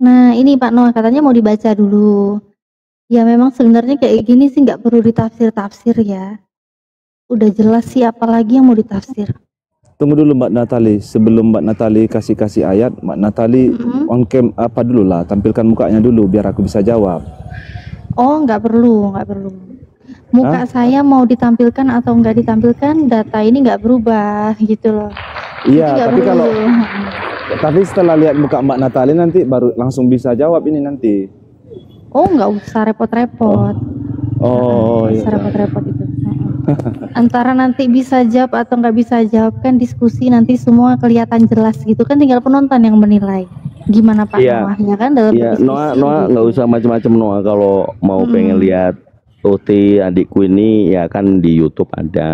Nah, ini Pak Noah katanya mau dibaca dulu. Ya memang sebenarnya kayak gini sih nggak perlu ditafsir-tafsir ya. Udah jelas sih apalagi yang mau ditafsir. Tunggu dulu Mbak Natali, sebelum Mbak Natali kasih ayat, Mbak Natali on cam apa dulu lah, tampilkan mukanya dulu biar aku bisa jawab. Oh, nggak perlu. Muka saya mau ditampilkan atau nggak ditampilkan, data ini nggak berubah gitu loh. Iya, tapi setelah lihat muka Mbak Natali nanti baru langsung bisa jawab ini nanti. Oh, nggak usah repot-repot. Oh, iya. Repot-repot itu. Antara nanti bisa jawab atau nggak bisa jawab kan diskusi nanti semua kelihatan jelas gitu kan, tinggal penonton yang menilai. Gimana Pak Noah ya kan dalam diskusi. Noah nggak usah macam-macam Noah, kalau mau pengen lihat OT adikku ini ya kan di YouTube ada.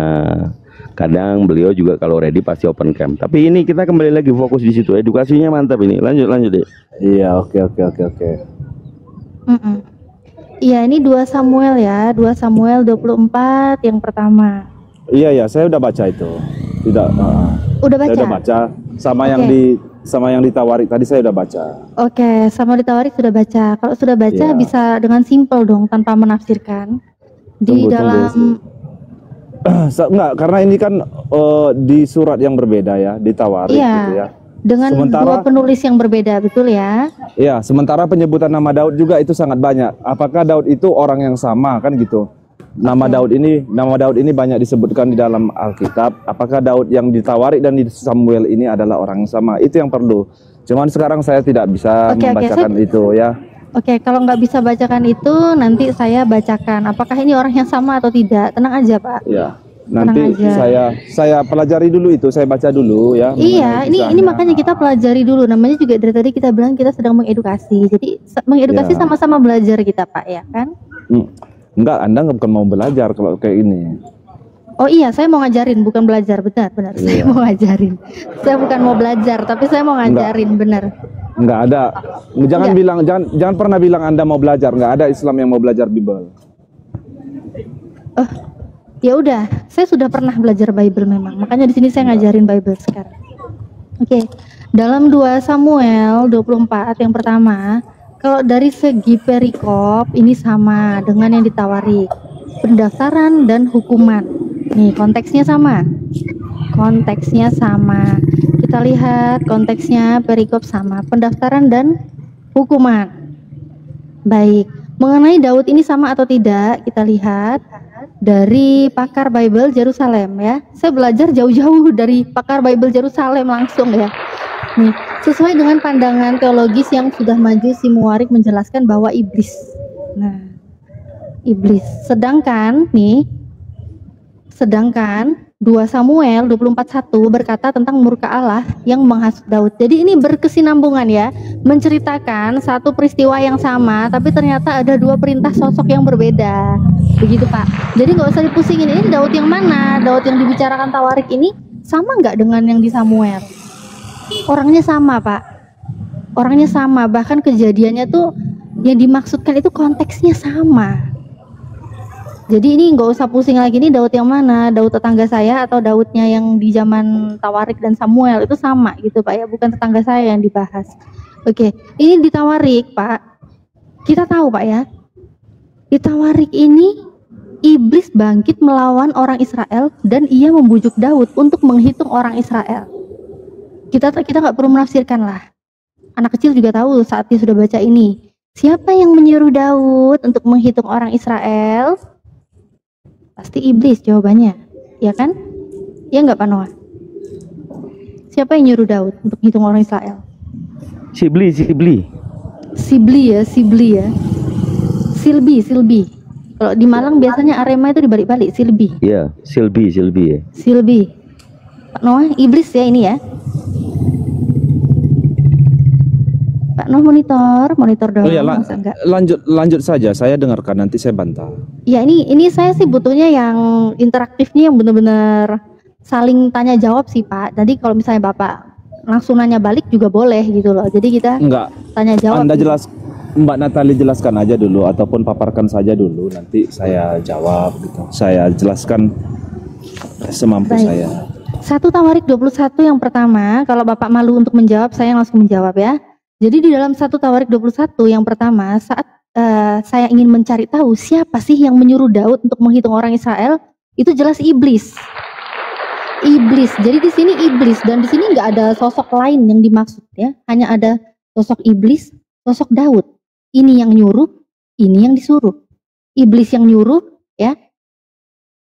Kadang beliau juga kalau ready pasti open cam. Tapi ini kita kembali lagi fokus di situ. Edukasinya mantap ini. Lanjut deh. Iya, oke. Iya, ini 2 Samuel ya. 2 Samuel 24 yang pertama. Iya, saya udah baca itu. Udah baca? Saya udah baca sama yang ditawarik tadi saya udah baca. Oke, sama ditawarik sudah baca. Kalau sudah baca bisa dengan simple dong tanpa menafsirkan. Dalam enggak, karena ini kan di surat yang berbeda ya, ditawarik gitu ya. Dengan dua penulis yang berbeda, betul ya? Iya, sementara penyebutan nama Daud juga itu sangat banyak. Apakah Daud itu orang yang sama kan gitu? Nama Daud ini banyak disebutkan di dalam Alkitab. Apakah Daud yang ditawarik dan di Samuel ini adalah orang yang sama? Itu yang perlu. Cuman sekarang saya tidak bisa membacakan itu ya. Oke, kalau nggak bisa bacakan itu nanti saya bacakan. Apakah ini orang yang sama atau tidak? Tenang aja Pak. Ya. Nanti saya pelajari dulu itu, saya baca dulu ya. Iya, ini makanya kita pelajari dulu. Namanya juga dari tadi kita bilang kita sedang mengedukasi. Jadi mengedukasi sama-sama belajar kita Pak ya kan? Enggak, Anda bukan mau belajar kalau kayak ini. Oh iya, saya mau ngajarin, bukan belajar, benar. Saya mau ngajarin. Saya bukan mau belajar, tapi saya mau ngajarin, benar. Enggak ada. Jangan pernah bilang Anda mau belajar. Enggak ada Islam yang mau belajar Bible. Ya udah, saya sudah pernah belajar Bible memang. Makanya di sini saya ngajarin Bible sekarang. Oke. Dalam 2 Samuel 24 yang pertama, kalau dari segi perikop ini sama dengan yang ditawari. Pendaftaran dan hukuman. Nih, konteksnya sama. Kita lihat konteksnya perikop sama, pendaftaran dan hukuman. Baik. Mengenai Daud ini sama atau tidak, kita lihat dari pakar Bible Jerusalem ya. Saya belajar jauh-jauh dari pakar Bible Jerusalem langsung ya. Nih, sesuai dengan pandangan teologis yang sudah maju, si Muwarik menjelaskan bahwa iblis. Nah, iblis. Sedangkan 2 Samuel 24:1 berkata tentang murka Allah yang menghasut Daud. Jadi ini berkesinambungan ya, menceritakan satu peristiwa yang sama, tapi ternyata ada 2 perintah sosok yang berbeda. Begitu Pak. Jadi nggak usah dipusingin, ini Daud yang mana? Daud yang dibicarakan Tawarik ini sama nggak dengan yang di Samuel? Orangnya sama Pak. Orangnya sama, bahkan kejadiannya tuh yang dimaksudkan itu konteksnya sama. Jadi ini nggak usah pusing lagi, ini Daud yang mana? Daud tetangga saya atau Daudnya yang di zaman Tawarik dan Samuel itu sama gitu Pak ya, bukan tetangga saya yang dibahas. Oke, ini di Tawarik Pak, kita tahu Pak ya, di Tawarik ini iblis bangkit melawan orang Israel dan ia membujuk Daud untuk menghitung orang Israel. Kita nggak perlu menafsirkan lah, anak kecil juga tahu saat dia sudah baca ini. Siapa yang menyuruh Daud untuk menghitung orang Israel? Pasti iblis jawabannya, ya kan? Ya nggak Pak Noah? Siapa yang nyuruh Daud untuk hitung orang Israel? Sibli. Silbi. Kalau di Malang biasanya Arema itu dibalik-balik, Silbi. Iya, Silbi ya. Silbi. Pak Noah, iblis ya ini ya. Pak Noah monitor dong. Oh ya, lanjut saja, saya dengarkan nanti saya bantah. Ya ini saya sih butuhnya yang interaktifnya, yang benar-benar saling tanya jawab sih Pak. Jadi kalau misalnya Bapak langsung nanya balik juga boleh gitu loh. Jadi kita tanya jawab. Anda Mbak Natali jelaskan aja dulu ataupun paparkan saja dulu, nanti saya jawab gitu. Saya jelaskan semampu saya. 1 Tawarik 21 yang pertama, kalau Bapak malu untuk menjawab, saya langsung menjawab ya. Jadi di dalam 1 Tawarik 21 yang pertama, saat saya ingin mencari tahu siapa sih yang menyuruh Daud untuk menghitung orang Israel, itu jelas iblis. Iblis. Jadi di sini iblis, dan di sini nggak ada sosok lain yang dimaksud ya. Hanya ada sosok iblis, sosok Daud. Ini yang nyuruh, ini yang disuruh. Iblis yang nyuruh ya.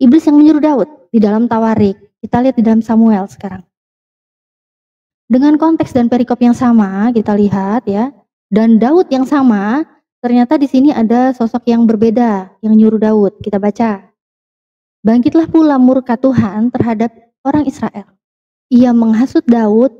Iblis yang menyuruh Daud di dalam Tawarik. Kita lihat di dalam Samuel sekarang. Dengan konteks dan perikop yang sama, kita lihat ya. Dan Daud yang sama, ternyata di sini ada sosok yang berbeda yang nyuruh Daud. Kita baca. Bangkitlah pula murka Tuhan terhadap orang Israel. Ia menghasut Daud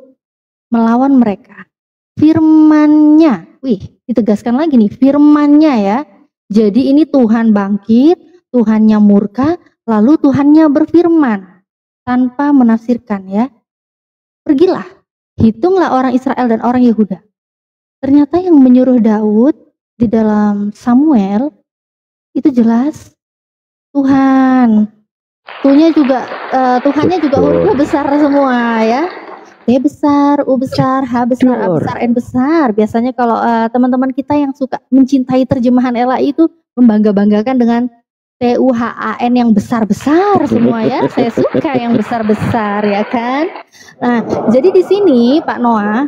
melawan mereka. Firman-Nya, ditegaskan lagi nih, firman-Nya ya. Jadi ini Tuhan bangkit, Tuhannya murka, lalu Tuhannya berfirman tanpa menafsirkan ya. Pergilah, hitunglah orang Israel dan orang Yehuda. Ternyata yang menyuruh Daud di dalam Samuel itu jelas Tuhan. Tuhannya juga hurufnya besar semua ya. T besar, U besar, H besar, A besar, N besar. Biasanya kalau teman-teman kita yang suka mencintai terjemahan LAI itu membangga-banggakan dengan TUHAN yang besar-besar semua ya. Saya suka yang besar-besar ya kan. Nah, jadi di sini Pak Noah,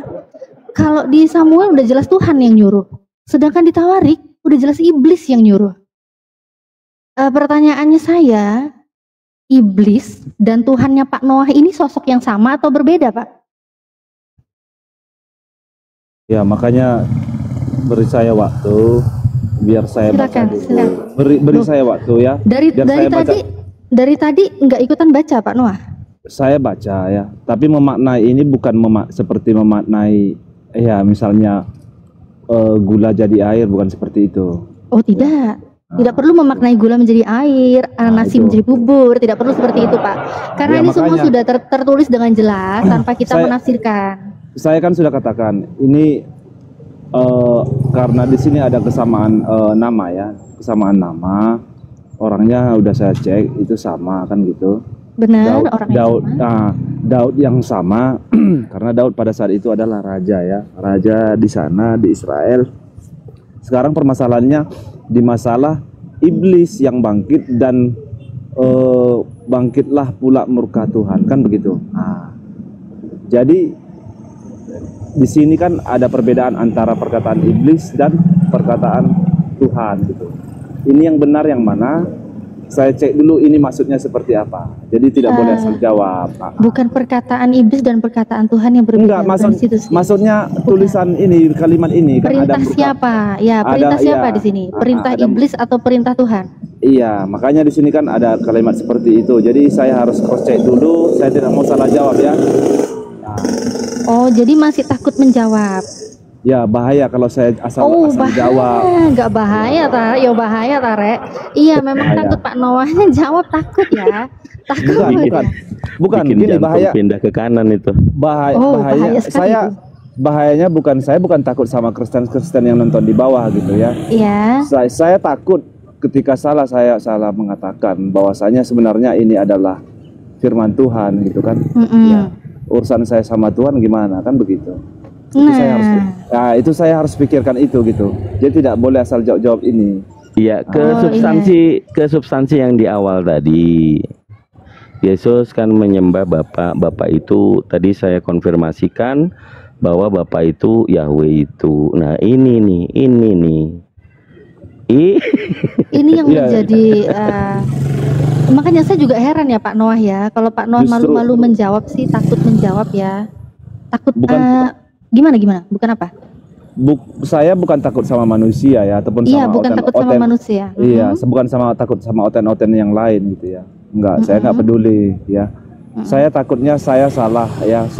kalau di Samuel udah jelas Tuhan yang nyuruh. Sedangkan di Tawarik udah jelas iblis yang nyuruh. Pertanyaannya saya, iblis dan Tuhannya Pak Noah ini sosok yang sama atau berbeda, Pak? Ya, makanya beri saya waktu biar saya baca dulu. Beri saya waktu ya. Dari tadi nggak ikutan baca, Pak Noah? Saya baca ya, tapi memaknai ini bukan seperti memaknai ya misalnya gula jadi air, bukan seperti itu. Oh tidak. Tidak perlu memaknai gula menjadi air, nasi menjadi bubur, tidak perlu seperti itu Pak. Karena ya, ini semua sudah tertulis dengan jelas tanpa kita menafsirkan. Saya kan sudah katakan ini karena di sini ada kesamaan nama ya, kesamaan nama, orangnya udah saya cek itu sama kan gitu. Benar, Daud yang sama karena Daud pada saat itu adalah raja ya, raja di sana di Israel. Sekarang permasalahannya di masalah iblis yang bangkit dan bangkitlah pula murka Tuhan kan begitu. Nah, jadi di sini kan ada perbedaan antara perkataan iblis dan perkataan Tuhan gitu. Ini yang benar yang mana? Saya cek dulu ini maksudnya seperti apa. Jadi tidak boleh asal jawab. Bukan perkataan iblis dan perkataan Tuhan yang berbeda. Enggak, maksudnya tulisan ini, kalimat ini perintah kan ada siapa? Ya, perintah siapa di sini? Perintah iblis atau perintah Tuhan? Iya, makanya di sini kan ada kalimat seperti itu. Jadi saya harus cross check dulu. Saya tidak mau salah jawab ya. Oh, jadi masih takut menjawab? Ya bahaya kalau saya asal jawab. Enggak bahaya ya bahaya Rek. Iya memang bahaya. Takut Pak Noahnya jawab takut ya. Takut. Bukan bikin gini bahaya. Pindah ke kanan itu. Bahaya. Bahayanya saya bukan takut sama Kristen yang nonton di bawah gitu ya. Iya. Saya takut ketika saya salah mengatakan bahwasanya sebenarnya ini adalah firman Tuhan gitu kan. Ya, urusan saya sama Tuhan gimana kan begitu. Itu saya harus pikirkan itu gitu. Jadi tidak boleh asal jawab ini. Iya, ke substansi yang di awal tadi. Yesus kan menyembah Bapak itu tadi saya konfirmasikan bahwa Bapak itu Yahweh itu. Nah, ini nih. Ini yang menjadi makanya saya juga heran ya Pak Noah ya. Kalau Pak Noah malu-malu menjawab sih, takut menjawab ya. Takut Gimana? Bukan apa? Saya bukan takut sama manusia ya, ataupun sama bukan takut sama manusia. Iya, bukan takut sama oten-oten yang lain gitu ya. Enggak, saya nggak peduli ya. Saya takutnya saya salah ya,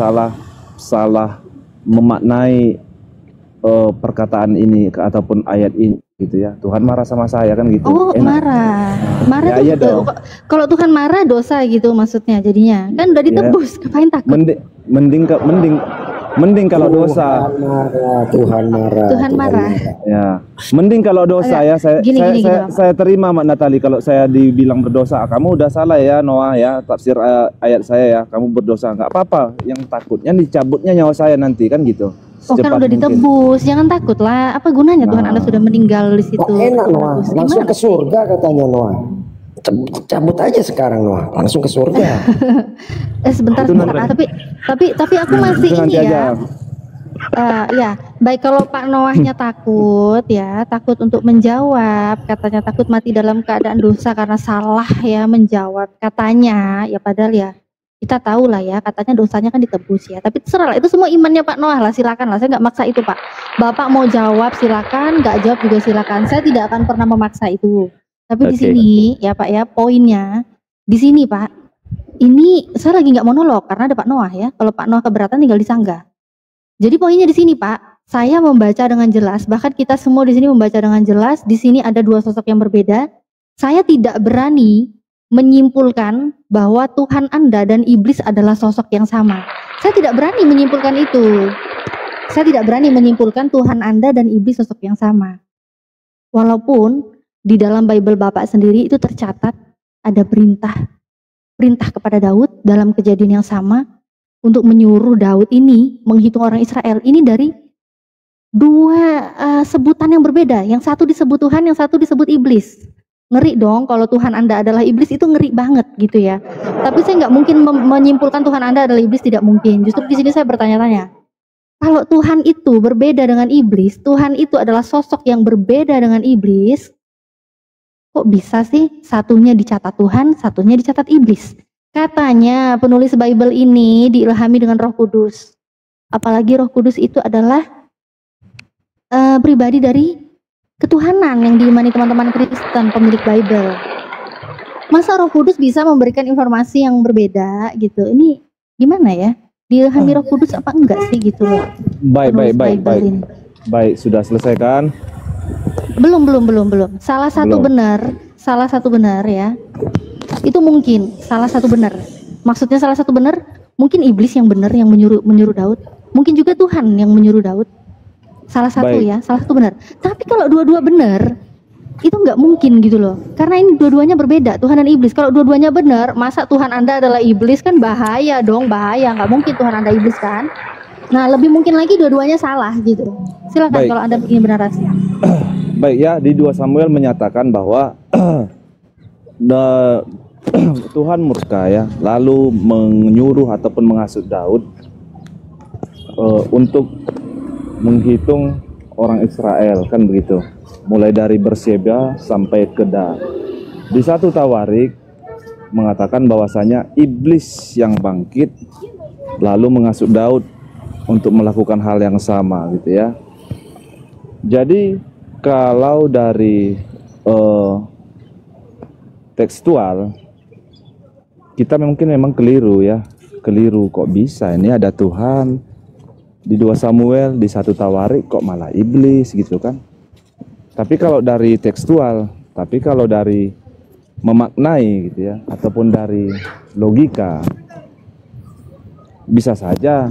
salah memaknai perkataan ini ataupun ayat ini gitu ya. Tuhan marah sama saya kan gitu. Oh, marah ya, tuh. Iya kalau Tuhan marah dosa gitu maksudnya jadinya. Kan udah ditebus, ngapain takut? Mending kalau dosa Tuhan marah. Ya, mending kalau dosa ya saya terima Mak Natali kalau saya dibilang berdosa. Kamu udah salah ya Noah ya, tafsir ayat saya ya. Kamu berdosa nggak apa-apa. Yang takutnya dicabutnya nyawa saya nanti kan gitu. Oh kan secepat udah mungkin. ditebus, jangan takut lah. Apa gunanya Tuhan Nah. Anda sudah meninggal di situ? Kok enak Noah, Bagus. langsung Gimana ke surga katanya Noah. Cabut aja sekarang Noah, langsung ke surga. sebentar Itu sebentar. Tapi aku masih Itu nanti ini aja. ya. Ya, baik kalau Pak Noahnya takut ya, takut untuk menjawab, katanya takut mati dalam keadaan dosa karena salah ya menjawab katanya, ya padahal ya kita tahu lah ya, katanya dosanya kan ditebus ya. Tapi terserah lah, itu semua imannya Pak Noah lah, silakan lah, saya nggak maksa itu Pak. Bapak mau jawab silakan, nggak jawab juga silakan. Saya tidak akan pernah memaksa itu. Tapi di Oke. sini ya Pak ya, poinnya di sini Pak. Ini saya lagi nggak monolog karena ada Pak Noah ya. Kalau Pak Noah keberatan tinggal disanggah. Jadi poinnya di sini Pak, saya membaca dengan jelas, bahkan kita semua di sini membaca dengan jelas, di sini ada dua sosok yang berbeda. Saya tidak berani menyimpulkan bahwa Tuhan Anda dan iblis adalah sosok yang sama. Saya tidak berani menyimpulkan itu. Saya tidak berani menyimpulkan Tuhan Anda dan iblis sosok yang sama. Walaupun di dalam Bible Bapak sendiri itu tercatat ada perintah kepada Daud dalam kejadian yang sama, untuk menyuruh Daud ini menghitung orang Israel. Ini dari dua sebutan yang berbeda. Yang satu disebut Tuhan, yang satu disebut iblis. Ngeri dong kalau Tuhan Anda adalah iblis, itu ngeri banget gitu ya. Tapi saya nggak mungkin menyimpulkan Tuhan Anda adalah iblis, tidak mungkin. Justru di sini saya bertanya-tanya. Kalau Tuhan itu berbeda dengan iblis, Tuhan itu adalah sosok yang berbeda dengan iblis, kok bisa sih satunya dicatat Tuhan, satunya dicatat iblis? Katanya penulis Bible ini diilhami dengan Roh Kudus. Apalagi Roh Kudus itu adalah pribadi dari ketuhanan yang diimani teman-teman Kristen pemilik Bible. Masa Roh Kudus bisa memberikan informasi yang berbeda gitu? Ini gimana ya? Diilhami Roh Kudus apa enggak sih gitu loh? Baik, Penulis baik, Bible baik. ini. Baik, sudah selesai kan? Belum. Salah satu benar ya. Itu mungkin salah satu benar. Maksudnya salah satu benar, mungkin iblis yang benar yang menyuruh Daud. Mungkin juga Tuhan yang menyuruh Daud. Salah satu Baik. ya, salah satu benar. Tapi kalau dua-dua benar, itu nggak mungkin gitu loh. Karena ini dua-duanya berbeda, Tuhan dan iblis. Kalau dua-duanya benar, masa Tuhan Anda adalah iblis, kan bahaya dong, bahaya. Nggak mungkin Tuhan Anda iblis kan. Nah, lebih mungkin lagi dua-duanya salah gitu. Silakan Baik. kalau Anda ingin bernarasi. Baik ya, di 2 Samuel menyatakan bahwa Tuhan murka ya, lalu menyuruh ataupun menghasut Daud untuk menghitung orang Israel, kan begitu. Mulai dari Berseba sampai ke Dan. Di 1 Tawarik mengatakan bahwasanya iblis yang bangkit lalu menghasut Daud untuk melakukan hal yang sama gitu ya. Jadi kalau dari tekstual kita mungkin memang keliru ya, keliru kok bisa ini ada Tuhan di 2 Samuel, di 1 Tawarik kok malah iblis gitu kan. Tapi kalau dari tekstual, tapi kalau dari memaknai gitu ya, ataupun dari logika, bisa saja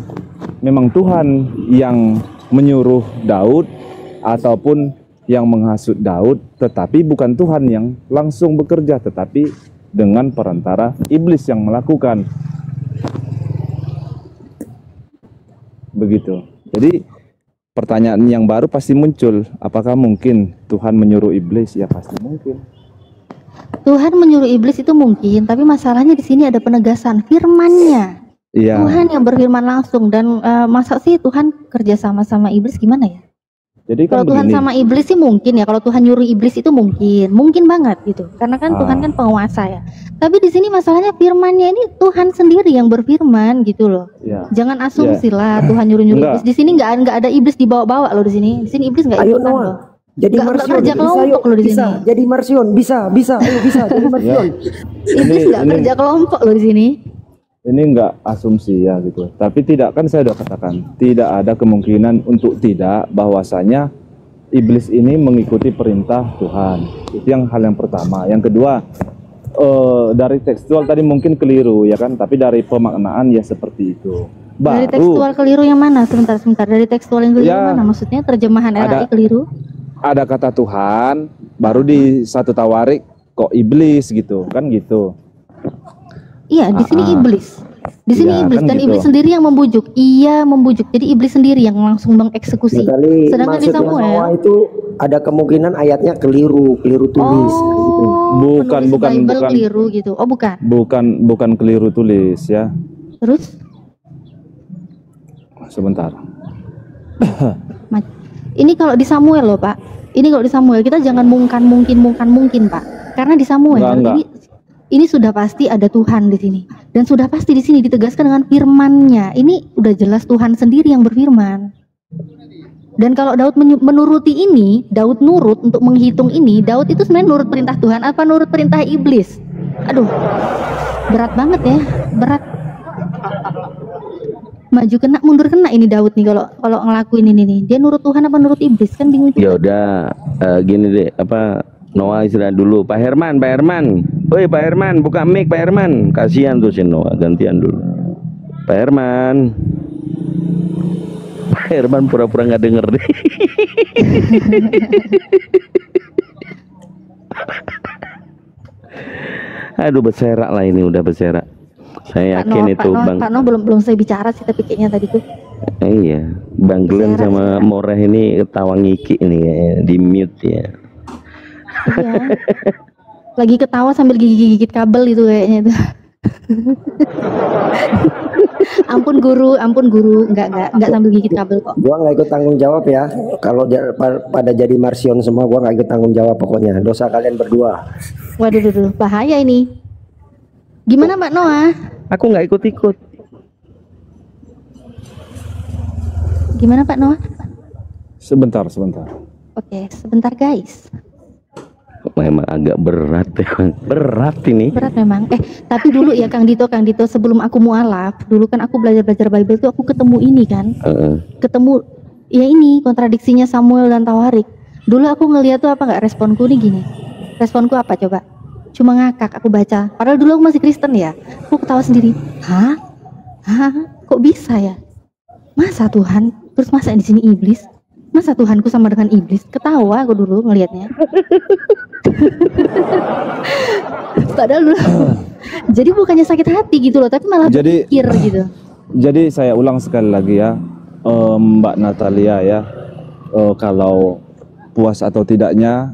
memang Tuhan yang menyuruh Daud ataupun yang menghasut Daud, tetapi bukan Tuhan yang langsung bekerja, tetapi dengan perantara iblis yang melakukan. Begitu. Jadi pertanyaan yang baru pasti muncul, apakah mungkin Tuhan menyuruh iblis? Ya pasti mungkin. Tuhan menyuruh iblis itu mungkin, tapi masalahnya di sini ada penegasan firman-Nya. Iya. Tuhan yang berfirman langsung, dan masa sih Tuhan kerja sama iblis, gimana ya? Jadi kan Kalau Tuhan begini. sama iblis sih mungkin ya, kalau Tuhan nyuruh iblis itu mungkin banget gitu. Karena kan Tuhan kan penguasa ya. Tapi di sini masalahnya firman-Nya ini Tuhan sendiri yang berfirman gitu loh. Ya. Jangan asumsi lah Tuhan nyuruh-nyuruh Enggak. iblis. Di sini nggak ada iblis dibawa-bawa loh di sini. Di sini iblis nggak Ayo ikutan loh. Noah, jadi Nggak Marsion, kerja bisa kelompok yuk, loh di bisa, sini. jadi Marsion, bisa, ayo bisa, jadi Marsion. Iblis nggak ini- kerja kelompok loh di sini. Ini enggak asumsi ya gitu. Tapi tidak, kan saya sudah katakan, tidak ada kemungkinan untuk tidak bahwasanya iblis ini mengikuti perintah Tuhan. Itu yang hal yang pertama. Yang kedua, dari tekstual tadi mungkin keliru ya kan, tapi dari pemaknaan ya seperti itu. Dari Baru tekstual keliru yang mana? Sebentar. Dari tekstual yang keliru Ya, mana? Maksudnya terjemahan RAI ada- keliru? ada kata Tuhan, baru di 1 Tawarik kok iblis gitu, kan gitu. Iya, di sini iblis. Di sini Ya, iblis kan dan gitu. iblis sendiri yang membujuk. Iya, membujuk. Jadi iblis sendiri yang langsung mengeksekusi. Berarti Sedangkan di maksudnya Noah Samuel, itu ada kemungkinan ayatnya keliru tulis. Bukan, penulis Bible bukan. keliru gitu. Oh, bukan. Bukan keliru tulis ya. Terus Sebentar. ini kalau di Samuel loh, Pak. Ini kalau di Samuel kita jangan mungkin, Pak. Karena di Samuel Enggak. ini sudah pasti ada Tuhan di sini. Dan sudah pasti di sini ditegaskan dengan firman-Nya. Ini udah jelas Tuhan sendiri yang berfirman. Dan kalau Daud menuruti ini, Daud nurut untuk menghitung ini, Daud itu sebenarnya nurut perintah Tuhan apa nurut perintah iblis? Aduh, berat banget ya, berat. Maju kena, mundur kena ini Daud nih kalau ngelakuin ini nih. Dia nurut Tuhan apa nurut iblis? Kan bingung Ya juga. udah, gini deh, Noah istirahat dulu. Pak Herman, woi Pak Herman, buka mic Pak Herman. Kasihan tuh si Noah, gantian dulu. Pak Herman, pura-pura nggak denger deh. Aduh, berserak lah ini, udah berserak. Saya yakin itu Bang. Pak Noah belum saya bicara sih, tapi kayaknya tadi tuh. Iya, Bang Glenn sama Moreh ini ketawa ngiki ini kayaknya, di mute ya. Iya. Lagi ketawa sambil gigit-gigit kabel itu kayaknya itu. Ampun guru, enggak sambil gigit kabel kok. Gua nggak ikut tanggung jawab ya. Kalau pada jadi Marsion semua, gua nggak ikut tanggung jawab pokoknya. Dosa kalian berdua. Waduh, bahaya ini. Gimana Pak Noah? Aku nggak ikut-ikut. Gimana Pak Noah? Sebentar. Oke, sebentar guys. Memang agak berat ya. Berat ini. Berat memang. Tapi dulu ya Kang Dito, sebelum aku mualaf, dulu kan aku belajar Bible tuh aku ketemu ini kan. Ketemu ya ini kontradiksinya Samuel dan Tawarik. Dulu aku ngeliat tuh apa nggak, responku nih gini. Responku apa coba? Cuma ngakak aku baca. Padahal dulu aku masih Kristen ya. Aku ketawa sendiri. Hah? Kok bisa ya? Masa Tuhan? Terus masa di sini iblis? Masa Tuhanku sama dengan iblis? Ketawa aku dulu ngelihatnya. Padahal dulu. Jadi bukannya sakit hati gitu loh, tapi malah berpikir gitu. Jadi saya ulang sekali lagi ya, Mbak Natalia ya, kalau puas atau tidaknya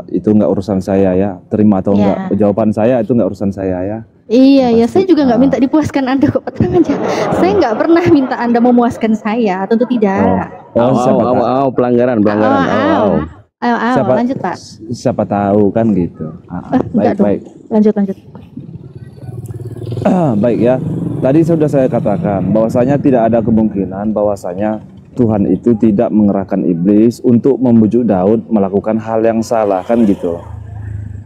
itu nggak urusan saya ya, terima atau enggak jawaban saya itu nggak urusan saya ya. Iya ya, saya juga nggak minta dipuaskan Anda kok, tenang aja. Saya nggak pernah minta Anda memuaskan saya, tentu tidak. Pelanggaran. Ayo, lanjut Pak. Siapa tahu kan gitu. Baik. Lanjut. Baik ya. Tadi sudah saya katakan bahwasanya tidak ada kemungkinan bahwasanya Tuhan itu tidak mengerahkan iblis untuk membujuk Daud melakukan hal yang salah kan gitu.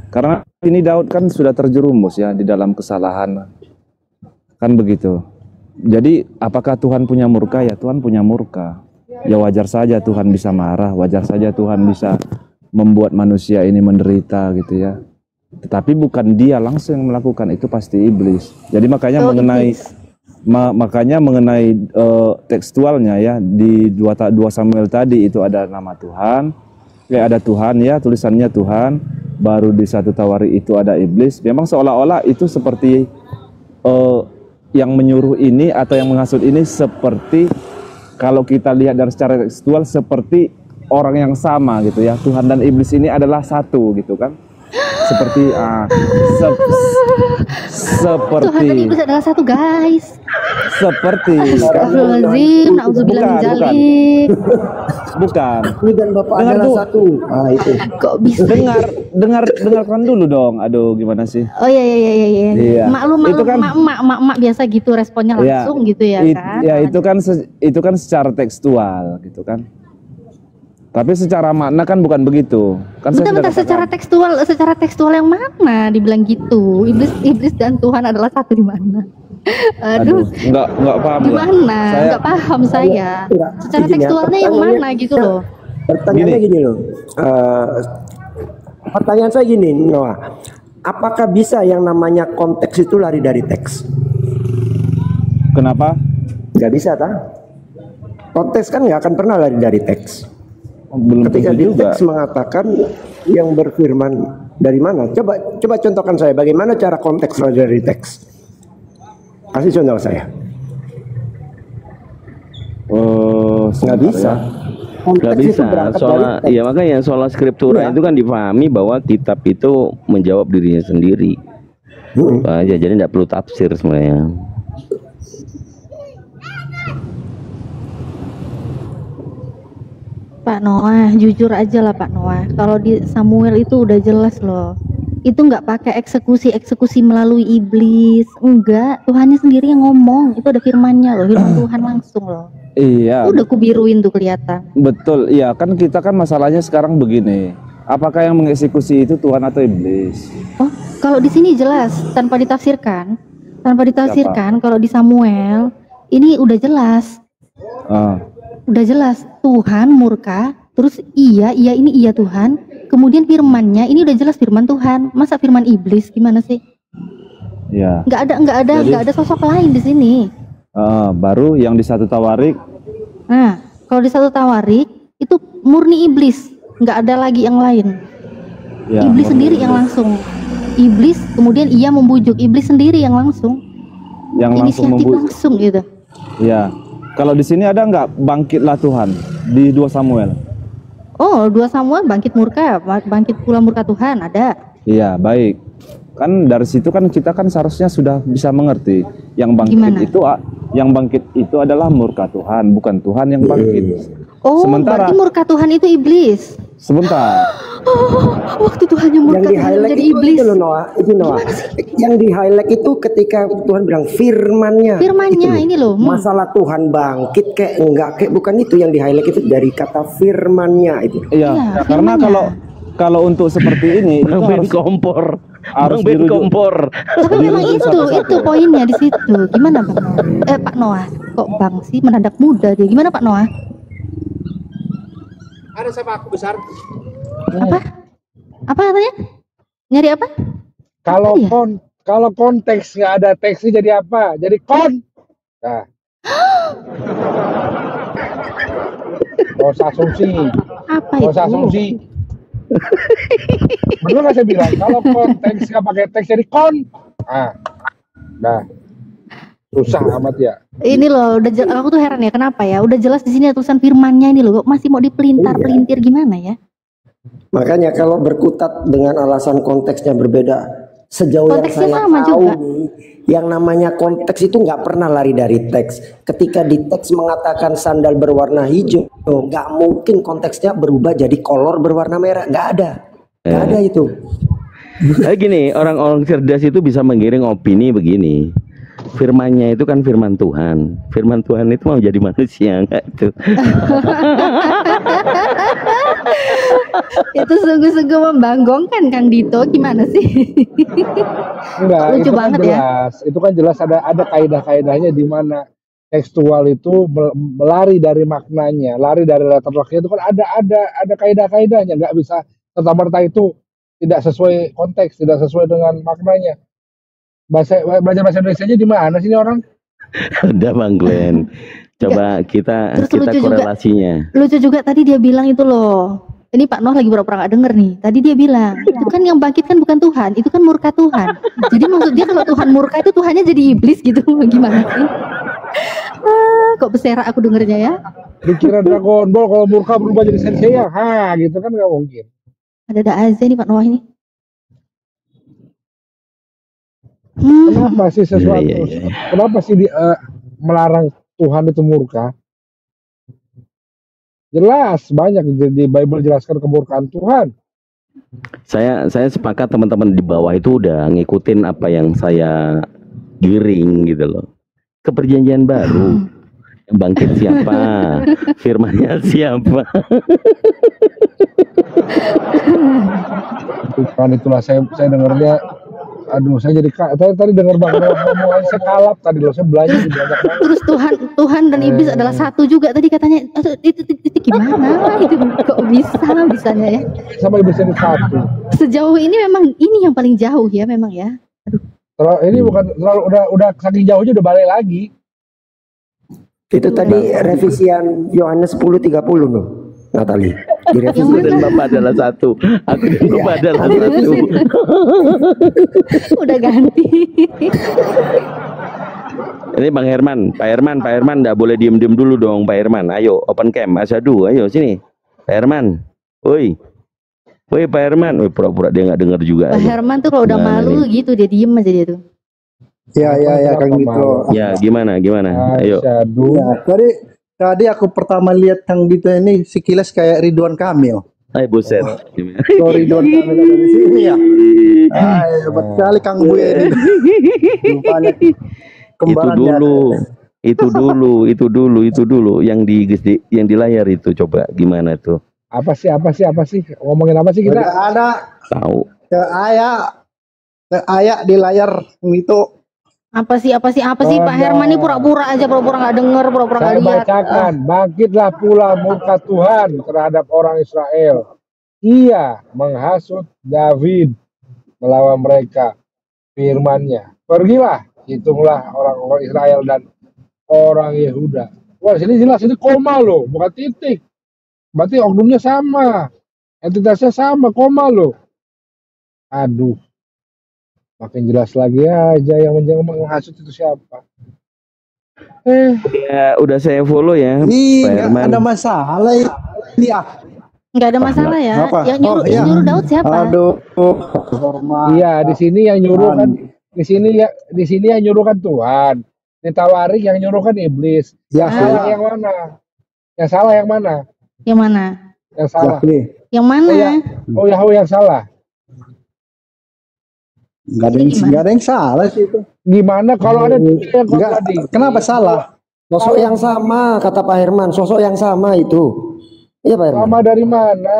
Karena ini Daud kan sudah terjerumus ya di dalam kesalahan. Kan begitu. Jadi apakah Tuhan punya murka? Ya Tuhan punya murka. Ya wajar saja Tuhan bisa marah, wajar saja Tuhan bisa membuat manusia ini menderita gitu ya. Tetapi bukan dia langsung yang melakukan, itu pasti iblis. Jadi makanya mengenai tekstualnya ya di 2 Samuel tadi itu ada nama Tuhan. Ya ada Tuhan ya, tulisannya Tuhan. Baru di 1 Tawarik itu ada iblis. Memang seolah-olah itu seperti yang menyuruh ini atau yang menghasut ini seperti, kalau kita lihat dari secara tekstual, seperti orang yang sama gitu ya. Tuhan dan iblis ini adalah satu gitu kan. Seperti seperti Tuhan dan iblis adalah satu guys. Seperti Astagfirullahaladzim, na'udzubillah min dzalik. Bukan. Ini dan Bapak Dengar adalah tuh. satu. Itu. Kok bisa? Dengarkan dulu dong. Aduh, gimana sih? Oh iya. Iya. Maklum Itu kan- emak biasa gitu responnya langsung gitu ya kan. Ya itu kan secara tekstual gitu kan. Tapi secara makna kan bukan begitu. Kan saya Bentar, sudah secara tekstual yang mana dibilang gitu? Iblis dan Tuhan adalah satu di mana? Aduh, nggak paham di ya. mana? Nggak paham saya. Secara Gini ya, tekstualnya yang mana gitu loh? Pertanyaannya gini loh. Pertanyaan saya gini, Noah. Apakah bisa yang namanya konteks itu lari dari teks? Kenapa? Nggak bisa, tak? Konteks kan nggak akan pernah lari dari teks. Belum Ketika tentu di juga. teks mengatakan yang berfirman dari mana? Coba contohkan saya bagaimana cara konteks lari dari teks. Kasih contoh saya. Nggak bisa. Nggak bisa. Soal, ya makanya soal skriptura itu kan dipahami bahwa kitab itu menjawab dirinya sendiri. Aja, jadi nggak perlu tafsir sebenarnya. Pak Noah, jujur aja lah Pak Noah. Kalau di Samuel itu udah jelas loh. Itu nggak pakai eksekusi melalui iblis, enggak. Tuhannya sendiri yang ngomong. Itu ada firmannya loh, firman Tuhan langsung loh. Iya. Udah kubiruin tuh kelihatan. Betul, iya kan kita kan masalahnya sekarang begini. Apakah yang mengeksekusi itu Tuhan atau iblis? Oh, kalau di sini jelas tanpa ditafsirkan. Tanpa ditafsirkan, kalau di Samuel ini udah jelas. Udah jelas Tuhan murka, terus iya ini iya Tuhan, kemudian firmannya ini udah jelas firman Tuhan. Masa firman iblis gimana sih? Ya. Nggak ada sosok lain di sini. Baru yang di 1 Tawarik. Nah, kalau di 1 Tawarik itu murni iblis, nggak ada lagi yang lain. Ya, iblis sendiri yang langsung. Iblis kemudian ia membujuk, iblis sendiri yang langsung. Yang langsung membujuk langsung gitu. Ya. Kalau di sini ada nggak bangkitlah Tuhan di 2 Samuel? Oh, 2 Samuel bangkit pula murka Tuhan ada. Iya, baik. Kan dari situ kan kita kan seharusnya sudah bisa mengerti yang bangkit itu adalah murka Tuhan, bukan Tuhan yang bangkit. Oh, berarti murka Tuhan itu iblis. Sebentar. Waktu Tuhan yang murka Tuhan jadi iblis. Itu Noah. Yang di highlight itu ketika Tuhan bilang firmannya. Firmannya ini loh. Masalah Tuhan bangkit kayak enggak kayak bukan itu yang di highlight itu dari kata firmannya itu. Iya, karena kalau untuk seperti ini itu harus kompor. Harus kompor. Tapi memang itu poinnya di situ. Gimana Bang? Pak Noah, kok Bang sih mendadak muda dia? Gimana Pak Noah? Ada siapa aku besar? Apa katanya? Nyari apa? Kalau konteks nggak ada teksnya jadi apa? Jadi kon. Nah. Gak usah asumsi. Apa itu? Gak usah asumsi. Bener nggak saya bilang? Kalau konteks nggak pakai teks jadi kon. Nah. Susah amat ya. Ini loh, aku tuh heran ya, kenapa ya? Udah jelas di sini ada tulisan firmannya ini loh, kok masih mau dipelintir gimana ya? Makanya kalau berkutat dengan alasan konteksnya berbeda, sejauh konteksnya yang saya sama tahu juga. Yang namanya konteks itu nggak pernah lari dari teks. Ketika di teks mengatakan sandal berwarna hijau, nggak mungkin konteksnya berubah jadi kolor berwarna merah, nggak ada itu. Gini, orang-orang cerdas itu bisa menggiring opini begini. Firmannya itu kan firman Tuhan. Firman Tuhan itu mau jadi manusia enggak itu? Itu sungguh-sungguh membanggongkan Kang Dito, gimana sih? Enggak, lucu itu banget kan jelas. Itu kan jelas ada kaidah-kaidahnya di mana tekstual itu melari dari maknanya, lari dari letter rocknya itu kan ada kaidah-kaidahnya, nggak bisa serta-merta itu tidak sesuai konteks, tidak sesuai dengan maknanya. Belajar bahasa Indonesia aja di mana sih ini orang? Udah Bang Glenn. Coba kita korelasinya. Lucu juga tadi dia bilang itu loh. Ini Pak Noh lagi pura-pura nggak denger nih. Tadi dia bilang, itu kan yang bangkit kan bukan Tuhan, itu kan murka Tuhan. Jadi maksud dia kalau Tuhan murka itu Tuhannya jadi iblis gitu. Gimana sih? Kok beserak aku dengernya ya? Dikira Dragon Ball kalau murka berubah jadi Sensei ya? Gitu kan nggak mungkin. Ada aja nih Pak Noah ini. Kenapa sih sesuatu? Kenapa sih melarang Tuhan itu murka? Jelas banyak di Bible jelaskan kemurkaan Tuhan. Saya sepakat teman-teman di bawah itu udah ngikutin apa yang saya giring gitu loh. Ke perjanjian baru yang bangkit siapa? Firmannya siapa? Tuhan itulah saya dengarnya. Aduh, saya jadi tadi dengar banget ngomong saya kalap tadi loh, saya belajar banyak banget. Terus Tuhan dan iblis adalah satu juga tadi katanya. Itu gimana? Itu kok bisanya ya? Sama iblis jadi satu. Sejauh ini memang ini yang paling jauh ya memang ya. Aduh. Ini bukan terlalu udah saking jauhnya udah balik lagi. Itu tadi revisian Yohanes 10:30 loh, Natali. Aku dan Bapak adalah satu. Aku dan Bapak adalah satu. Udah ganti. Ini Bang Herman, Pak Herman nggak boleh diem-diem dulu dong, Pak Herman. Ayo open cam, asyadu, ayo sini, Pak Herman. Woi, Pak Herman. Woi, pura-pura dia nggak dengar juga. Pak Herman tuh kalau udah Gimana malu nih? gitu dia diem aja dia tuh. Ya, Kang Dito. Ya, gimana? Ayo. Asyadu. Ya, tadi aku pertama lihat Kang Dito ini sekilas kayak Ridwan Kamil. Buset. Oh, Ridwan Kamil ada di sini ya. Hebat sekali Kang Buya ini. Rupanya kembarannya. Itu dulu yang di layar itu, coba gimana tuh? Apa sih? Ngomongin apa sih kita? Udah ada Tahu. ayak di layar itu. Apa sih Pak Herman ini pura-pura aja, pura-pura nggak denger, pura-pura Saya nggak lihat. bacakan, bangkitlah pula murka Tuhan terhadap orang Israel. Ia menghasut David melawan mereka. Firman-Nya, pergilah, hitunglah orang Israel dan orang Yehuda. Wah, sini jelas ini koma loh, bukan titik. Berarti oknumnya sama, entitasnya sama, koma loh. Aduh, makin jelas lagi aja yang menghasut itu siapa. Ya, udah saya follow ya, Ini Pak nggak Herman. ada masalah ini ah. Nggak ada masalah ya. Apa? Yang nyuruh, Oh, yang iya. nyuruh Daud siapa? Aduh, hormat. Iya, di sini yang nyuruh kan, di sini yang nyuruh kan Tuhan. Ditawarik yang nyuruh kan iblis. Ya, Yang salah yang mana? Yang salah yang mana? Yang mana? Yang salah. Yakni. Yang mana? Oh ya, yang salah. Nggak ada yang salah sih itu. Gimana kalau ada yang Nggak, kontradiksi? kenapa salah? Sosok yang sama, kata Pak Herman, sosok yang sama itu. Iya Pak Herman. Sama dari mana?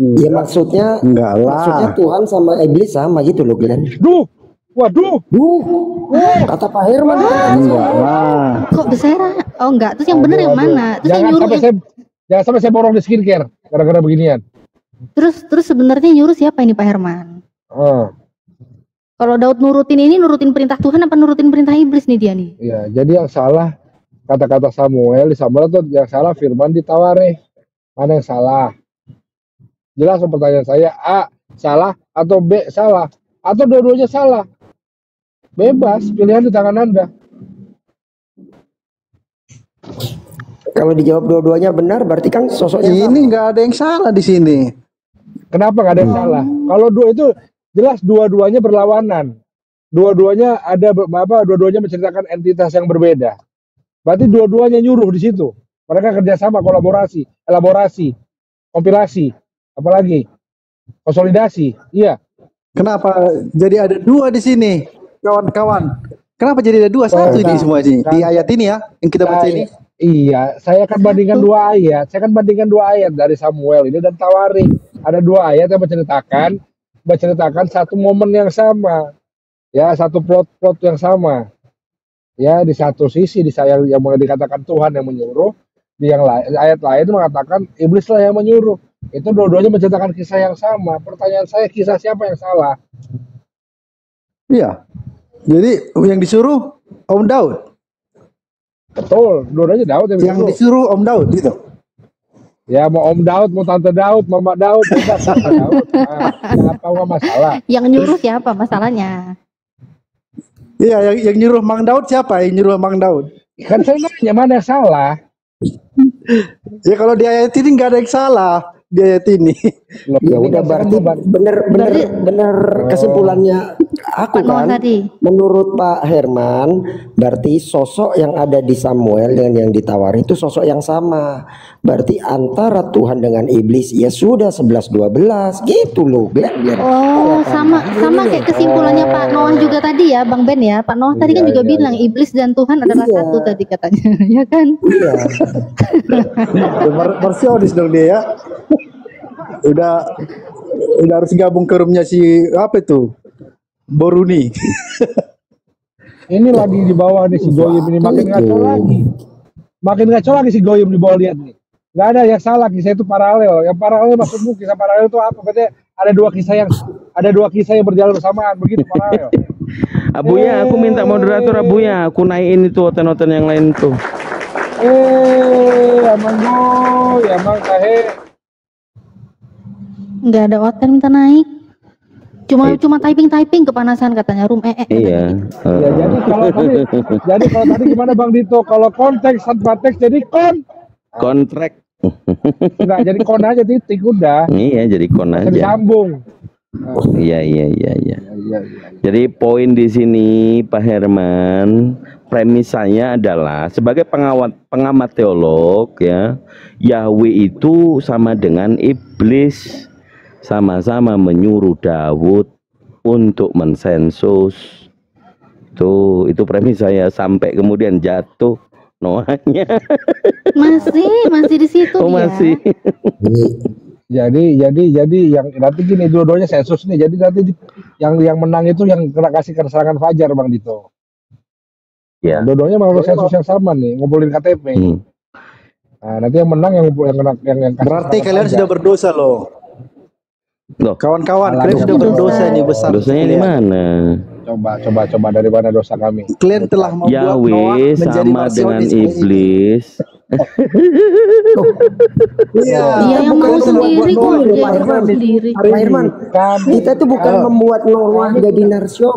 Ya maksudnya Enggak maksudnya lah. Tuhan sama iblis sama gitu loh, Glenn. Duh, waduh. Kata Pak Herman. Enggak lah. Kok bersera? Oh enggak, terus yang bener yang mana? Terus yang nyuruh Jangan sampai saya borong di skincare gara-gara beginian. terus sebenarnya nyuruh siapa ini Pak Herman? Ah, Kalau Daud nurutin perintah Tuhan apa nurutin perintah iblis nih dia nih? ya, jadi yang salah kata-kata Samuel tuh yang salah firman ditawari. Mana yang salah? Jelas pertanyaan saya, A salah atau B salah atau dua-duanya salah. Bebas, pilihan di tangan Anda. Kalau dijawab dua-duanya benar berarti kan sosoknya sama. Ini nggak ada yang salah di sini. Kenapa nggak ada yang salah? Kalau dua itu jelas dua-duanya berlawanan. Dua-duanya dua-duanya menceritakan entitas yang berbeda. Berarti dua-duanya nyuruh di situ. Mereka kerjasama, kolaborasi, elaborasi, kompilasi, apalagi konsolidasi. Iya. Kenapa jadi ada dua di sini, kawan-kawan? Kenapa jadi ada dua? Satu ini semua sini di ayat ini ya yang kita baca ini. Iya, saya akan bandingkan dua ayat. Saya akan bandingkan dua ayat dari Samuel ini dan Tawarik. Ada dua ayat yang menceritakan satu momen yang sama. Ya, satu plot yang sama. Ya, di satu sisi yang dikatakan Tuhan yang menyuruh, di yang lain, ayat lain mengatakan iblislah yang menyuruh. Itu dua-duanya menceritakan kisah yang sama. Pertanyaan saya, kisah siapa yang salah? Iya. Jadi yang disuruh Om Daud, Betul, dua-duanya Daud yang disuruh Om Daud gitu. Ya, mau Om Daud, mau Tante Daud, Mama Daud, bebas Tante Daud. Nah, apa nggak masalah? Yang nyuruh siapa masalahnya? Iya, yang nyuruh Mang Daud siapa? Yang nyuruh Mang Daud? Kan saya nanya mana yang salah? Ya kalau di ayat ini nggak ada yang salah di ayat ini. Loh, Ya ini udah kan saya berarti kan bener kesimpulannya aku Pak Noah kan tadi. menurut Pak Herman berarti sosok yang ada di Samuel dengan yang ditawari itu sosok yang sama. Berarti antara Tuhan dengan iblis ya sudah 11-12 gitu loh, Glenn. Oh, sama kayak kesimpulannya Pak Noah juga tadi ya, Bang Ben ya. Pak Noah tadi kan juga bilang iblis dan Tuhan adalah Iya. satu tadi katanya, ya kan? Iya. Marsionis dong dia ya. Udah harus gabung ke roomnya si apa itu? Boruni. ini lagi di bawah nih si Goyim ini makin ngaco lagi. Makin ngaco lagi si Goyim di bawah, lihat nih. Nggak ada yang salah, kisah itu paralel. Yang paralel maksudmu kisah paralel itu apa? Berarti ada dua kisah yang berjalan bersamaan, begitu paralel. Abuya, aku minta moderator Abuya, aku naikin itu oten-oten yang lain tuh. Amang Goy, amang kahe. Nggak ada oten minta naik. Cuma typing kepanasan katanya room Iya. Ya, jadi kalau tadi gimana Bang Dito? Kalau konteks tanpa teks jadi Kontrak. enggak jadi kon aja titik udah. Iya, jadi kon aja. Disambung. Iya. Iya. Jadi poin di sini Pak Herman, premis saya adalah sebagai pengamat teolog ya, Yahweh itu sama dengan iblis, sama-sama menyuruh Daud untuk mensensus. Itu premis saya sampai kemudian jatuh Noahnya. masih di situ Oh, dia. masih. Jadi yang nanti gini dua-duanya sensus nih. Jadi nanti yang menang itu yang kena kasih keserangan Fajar Bang Dito. Ya. Dua-duanya mau sensus yang sama nih, ngumpulin KTP. Nah, nanti yang menang yang kasih Berarti keserangan kalian Fajar. sudah berdosa loh. Loh, Kawan-kawan, Salah kalian sudah dosa. berdosa ini besar. dosanya di mana? Coba dari mana dosa kami? Kalian telah membuat Noah Yahweh menjadi sama dengan marsionis ini. iblis. Iya, Dia yang mau bukan sendiri membuat kok, Noah dia jadi yang mau marsionis. sendiri. Pak Herman, Kami kita itu bukan membuat Noah jadi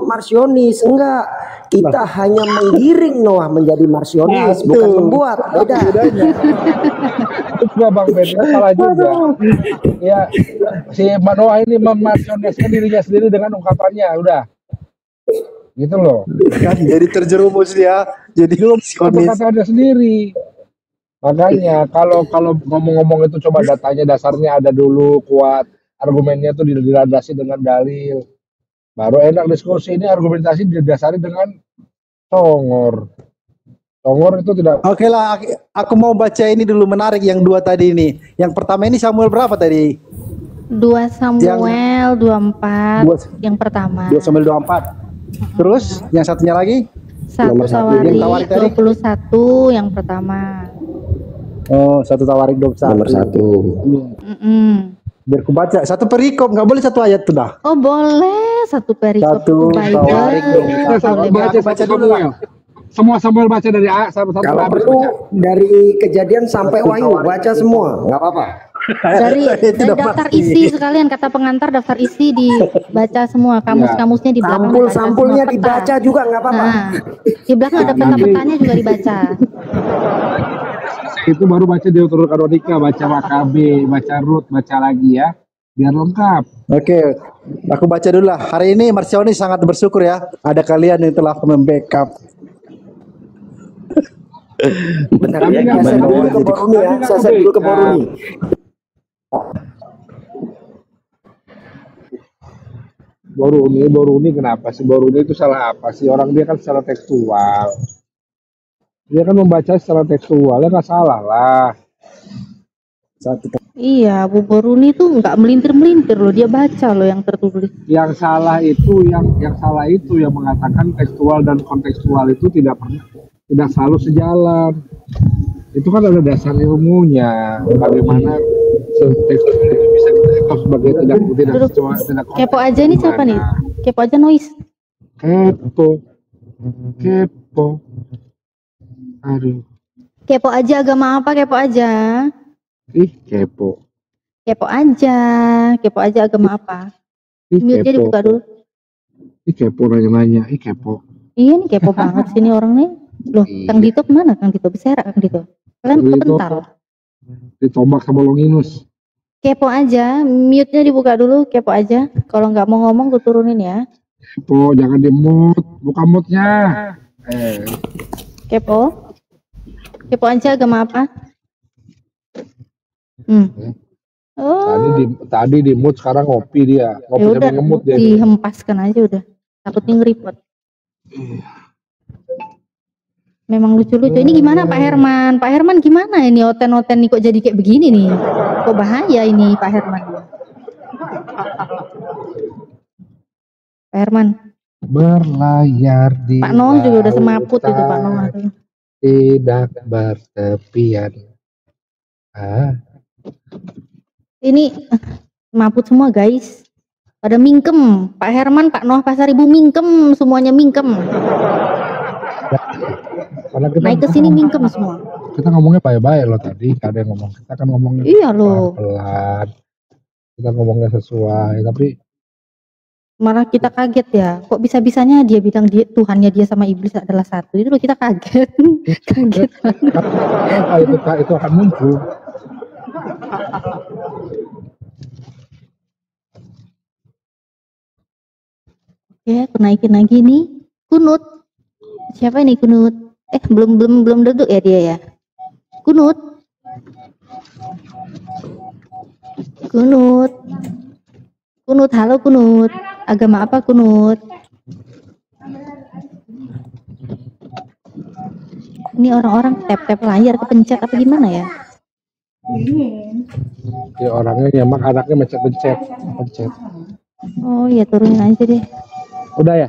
marsionis, enggak. Kita hanya menggiring Noah menjadi marsionis, bukan membuat. Beda. itu juga Bang Ben, kan salah juga. Ya, si Mbak Noah ini memarsioneskan dirinya sendiri dengan ungkapannya, udah. Gitu loh. kan jadi terjerumus dia jadi marsionis. Kata-kata sendiri. Makanya kalau ngomong-ngomong itu coba datanya dasarnya ada dulu kuat, argumennya tuh dilandasi dengan dalil. Baru enak diskusi. Ini argumentasi didasari dengan tongor. Tongor itu tidak. Oke lah, aku mau baca ini dulu menarik yang dua tadi ini. Yang pertama ini Samuel berapa tadi? 2 Samuel 24 Dua- yang pertama. 2 Samuel 24. Terus yang satunya lagi? 1 Nomor satu. Tawarik Yang Tawarik tadi? 21 yang pertama. Oh, 1 Tawarik 21. Nomor 1. Biar ku baca satu perikop, nggak boleh satu ayat tuh dah. Oh boleh, satu perikop Satu Bible. Tawarik Kita Boleh, baca baca satu dulu lah. Samuel. Semua Samuel baca dari A sampai satu Kalau habis perlu baca. dari kejadian sampai Wahyu baca semua, nggak apa-apa. Dari daftar isi sekalian kata pengantar daftar isi dibaca semua, kamus-kamusnya di belakang. dibaca Sampul-sampulnya semua, peta. dibaca juga nggak apa-apa. Nah, di belakang ada peta-petanya juga dibaca. Itu baru baca Deuterononika, baca Makabe, baca Rut, baca lagi ya. Biar lengkap. Oke, aku baca dulu lah. Hari ini marsionis sangat bersyukur ya, ada kalian yang telah membackup. Bentar Tapi ya, nggak saya apa-apa. dulu ke Boruni ya, Tapi saya nggak dulu ke apa-apa. Boruni. Boruni kenapa sih? Boruni itu salah apa sih? Orang dia kan secara tekstual. Dia kan membaca secara tekstual, ya nggak salah lah. Satu. Iya, Bu Boruni tuh nggak melintir-melintir loh, dia baca loh yang tertulis. Yang salah itu yang mengatakan tekstual dan kontekstual itu tidak selalu sejalan. Itu kan ada dasar ilmunya. Bagaimana tekstual itu bisa kita anggap sebagai tidak Duduk. tidak Kepo aja nih siapa nih? Kepo aja noise. Kepo. Aduh, Kepo aja agama apa? Kepo aja. kepo. Kepo aja agama apa? Mute-nya dibuka dulu. Kepo nanya-nanya, kepo. Iya nih kepo banget sini orang nih. Loh, Iya. Kang Dito kemana? Kang Dito beserak Kang Dito. Kalian Kang Dito. kepental. Ditombak sama Longinus. Kepo aja, mute-nya dibuka dulu, kepo aja. Kalau nggak mau ngomong gue turunin ya. Kepo, jangan di-mute, buka mute-nya. Kepo. Kepo aja agama apa? Oh, Tadi di mute, sekarang ngopi dia. ya Ngopi udah sambil ngemut dia. dihempaskan aja udah. Takutnya nge-report. Memang lucu-lucu. Ini gimana Pak Herman? Pak Herman gimana ini oten-oten nih kok jadi kayak begini nih? Kok bahaya ini Pak Herman? Pak Herman. Berlayar di Pak Noah juga udah semaput itu Pak lautan, Noah. tidak bertepian. Ini semaput semua guys. Pada mingkem. Pak Herman, Pak Noah Pasar Ibu mingkem, semuanya mingkem. Karena kita Naik ke sini mingkem semua. kita ngomongnya baik-baik loh tadi. Ada yang ngomong, kita kan ngomongnya Iya loh. pelan-pelan. Kita ngomongnya sesuai, tapi Malah kita kaget ya, kok bisa-bisanya dia bilang Tuhannya dia sama iblis adalah satu. Itu loh kita kaget. Kaget banget. Kenapa itu akan muncul? Ya, aku naikin lagi nih. Kunut. Siapa ini Kunut? Belum duduk ya dia ya. Kunut. Kunut. Kunut, halo Kunut. Agama apa Kunut? Ini orang-orang tap-tap layar kepencet apa gimana ya? Ya orangnya nyemak, anaknya mencet-mencet. Oh ya turunin aja deh. Udah ya?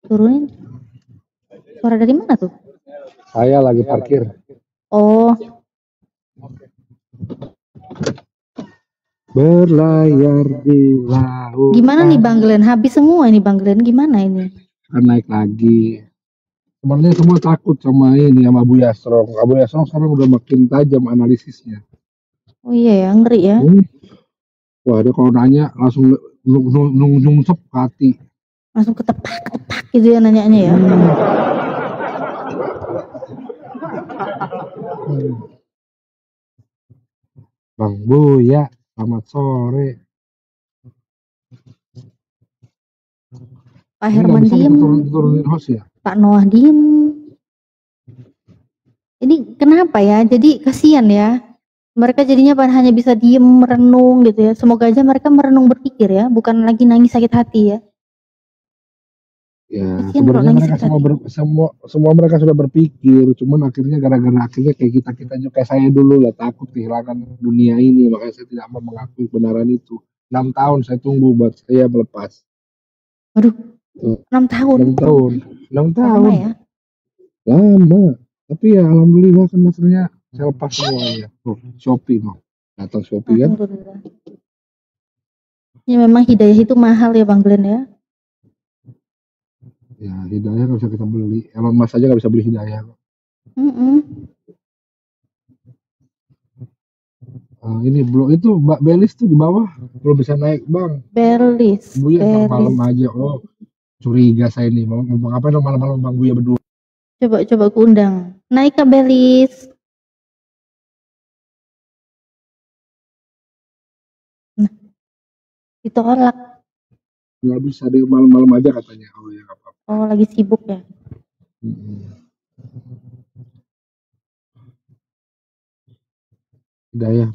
Turunin. Suara dari mana tuh? Saya lagi parkir. Oh, Berlayar di laut. gimana nih Bang Glenn? Habis semua ini Bang Glenn, gimana ini? Kan naik lagi. Sebenarnya semua takut sama Abu Yasrong. Abu Yasrong sekarang udah makin tajam analisisnya. Oh iya ya, ngeri ya. Wah, dia kalau nanya langsung nungsep ke hati. Langsung ketepak gitu ya nanyanya ya. Bang Buya, selamat sore. Pak Ini nggak Herman bisa diem, diturunin host ya? Pak Noah diem. Ini kenapa ya? Jadi kasihan ya. Mereka jadinya hanya bisa diem merenung gitu ya. Semoga aja mereka merenung berpikir ya, bukan lagi nangis sakit hati ya. Ya, Kasihan kalau sebenarnya nangis mereka sakit hati. semua mereka sudah berpikir, cuman akhirnya gara-gara akhirnya kayak kita juga kayak saya dulu lah takut kehilangan dunia ini, makanya saya tidak mau mengakui kebenaran itu. 6 tahun saya tunggu buat saya melepas. Waduh, 6 tahun. 6 tahun. 6 Lama tahun. ya. Lama. Tapi ya alhamdulillah kan akhirnya saya lepas semuanya. Shopee datang Shopee kan. Alhamdulillah. Ya memang hidayah itu mahal ya Bang Glenn ya. Ya hidayah nggak bisa kita beli. Elon Musk aja nggak bisa beli hidayah. Ini belum itu Mbak Belis tuh di bawah belum bisa naik Bang. Belis. Buya malam aja. Oh curiga saya nih mau ngomong apa dong malam-malam Bang Buya berdua. Coba aku undang. Naik ke Belis. Nah, ditolak. Nggak bisa dia malam-malam aja katanya. Oh ya nggak apa-apa. Oh lagi sibuk ya. Hidayah